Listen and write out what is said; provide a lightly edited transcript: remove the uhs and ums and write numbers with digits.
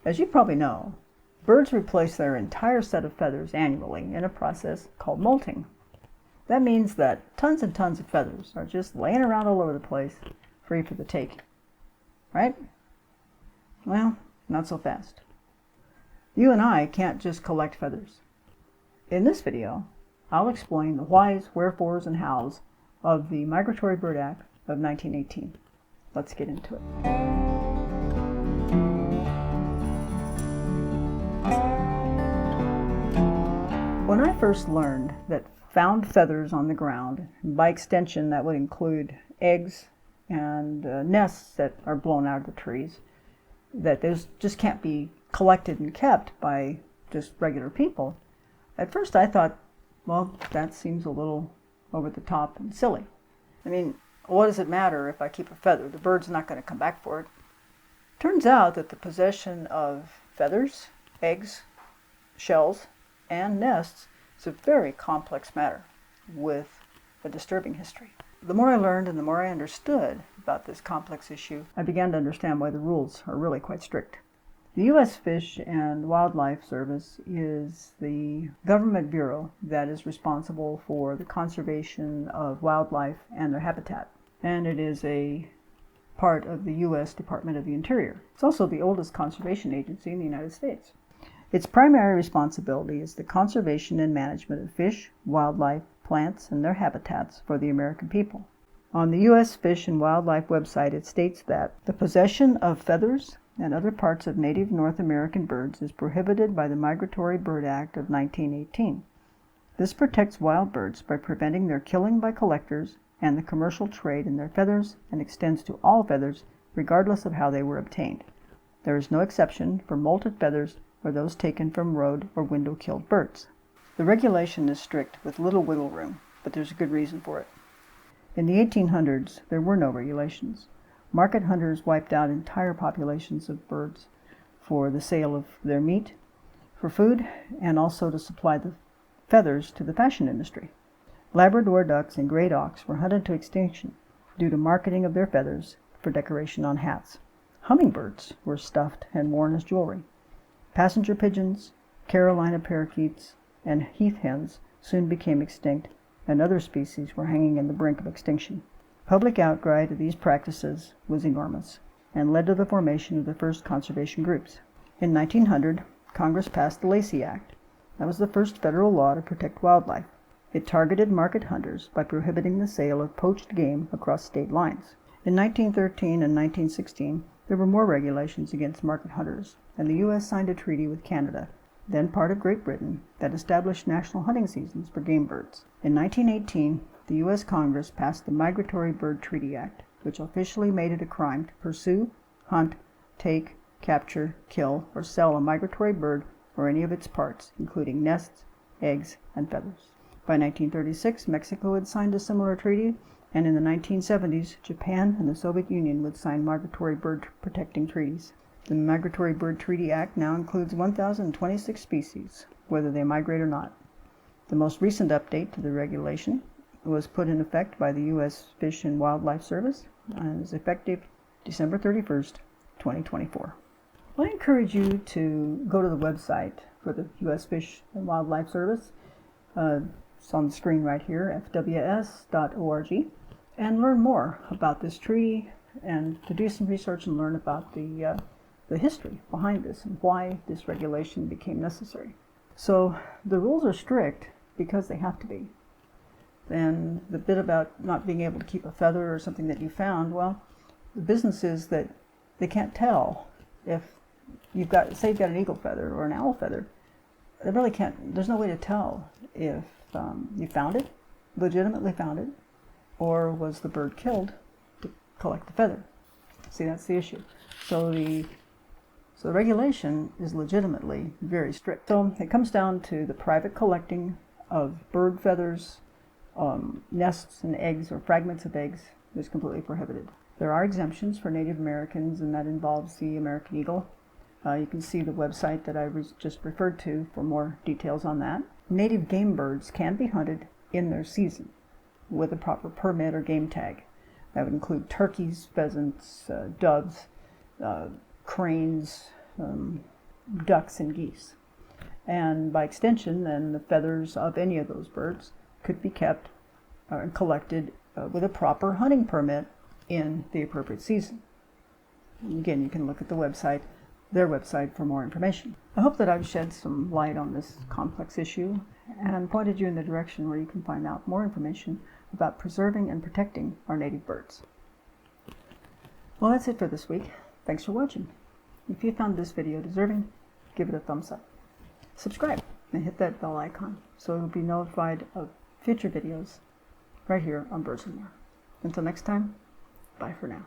As you probably know, birds replace their entire set of feathers annually in a process called molting. That means that tons and tons of feathers are just laying around all over the place, free for the taking. Right? Well, not so fast. You and I can't just collect feathers. In this video, I'll explain the whys, wherefores, and hows of the Migratory Bird Act of 1918. Let's get into it. When I first learned that found feathers on the ground, and by extension that would include eggs and nests that are blown out of the trees, that those just can't be collected and kept by just regular people, at first I thought, well, that seems a little over the top and silly. I mean, what does it matter if I keep a feather? The bird's not going to come back for it. Turns out that the possession of feathers, eggs, shells, and nests is a very complex matter with a disturbing history. The more I learned and the more I understood about this complex issue, I began to understand why the rules are really quite strict. The U.S. Fish and Wildlife Service is the government bureau that is responsible for the conservation of wildlife and their habitat, and it is a part of the U.S. Department of the Interior. It's also the oldest conservation agency in the United States. Its primary responsibility is the conservation and management of fish, wildlife, plants, and their habitats for the American people. On the U.S. Fish and Wildlife website, it states that the possession of feathers and other parts of native North American birds is prohibited by the Migratory Bird Act of 1918. This protects wild birds by preventing their killing by collectors and the commercial trade in their feathers, and extends to all feathers regardless of how they were obtained. There is no exception for molted feathers or those taken from road or window-killed birds. The regulation is strict with little wiggle room, but there's a good reason for it. In the 1800s, there were no regulations. Market hunters wiped out entire populations of birds for the sale of their meat, for food, and also to supply the feathers to the fashion industry. Labrador ducks and great auks were hunted to extinction due to marketing of their feathers for decoration on hats. Hummingbirds were stuffed and worn as jewelry. Passenger pigeons, Carolina parakeets, and heath hens soon became extinct, and other species were hanging in the brink of extinction. Public outcry to these practices was enormous and led to the formation of the first conservation groups. In 1900, Congress passed the Lacey Act. That was the first federal law to protect wildlife. It targeted market hunters by prohibiting the sale of poached game across state lines. In 1913 and 1916, there were more regulations against market hunters, and the U.S. signed a treaty with Canada, then part of Great Britain, that established national hunting seasons for game birds. In 1918, the U.S. Congress passed the Migratory Bird Treaty Act, which officially made it a crime to pursue, hunt, take, capture, kill, or sell a migratory bird or any of its parts, including nests, eggs, and feathers. By 1936, Mexico had signed a similar treaty, and in the 1970s, Japan and the Soviet Union would sign migratory bird protecting treaties. The Migratory Bird Treaty Act now includes 1,026 species, whether they migrate or not. The most recent update to the regulation was put in effect by the U.S. Fish and Wildlife Service and is effective December 31st, 2024. Well, I encourage you to go to the website for the U.S. Fish and Wildlife Service. It's on the screen right here, fws.org, and learn more about this treaty and to do some research and learn about the history behind this and why this regulation became necessary. So the rules are strict because they have to be. And the bit about not being able to keep a feather or something that you found, well, the business is that they can't tell if you've got, say you've got an eagle feather or an owl feather. They really can't, there's no way to tell if you found it, legitimately found it, or was the bird killed to collect the feather. See, that's the issue. So the regulation is legitimately very strict. So it comes down to the private collecting of bird feathers, nests and eggs or fragments of eggs is completely prohibited. There are exemptions for Native Americans, and that involves the American eagle. You can see the website that I just referred to for more details on that. Native game birds can be hunted in their season with a proper permit or game tag. That would include turkeys, pheasants, doves, cranes, ducks and geese. And by extension, then the feathers of any of those birds could be kept and collected with a proper hunting permit in the appropriate season. And again, you can look at their website for more information. I hope that I've shed some light on this complex issue and pointed you in the direction where you can find out more information about preserving and protecting our native birds. Well, that's it for this week. Thanks for watching. If you found this video deserving, give it a thumbs up. Subscribe and hit that bell icon so you'll be notified of future videos right here on Birds and More. Until next time, bye for now.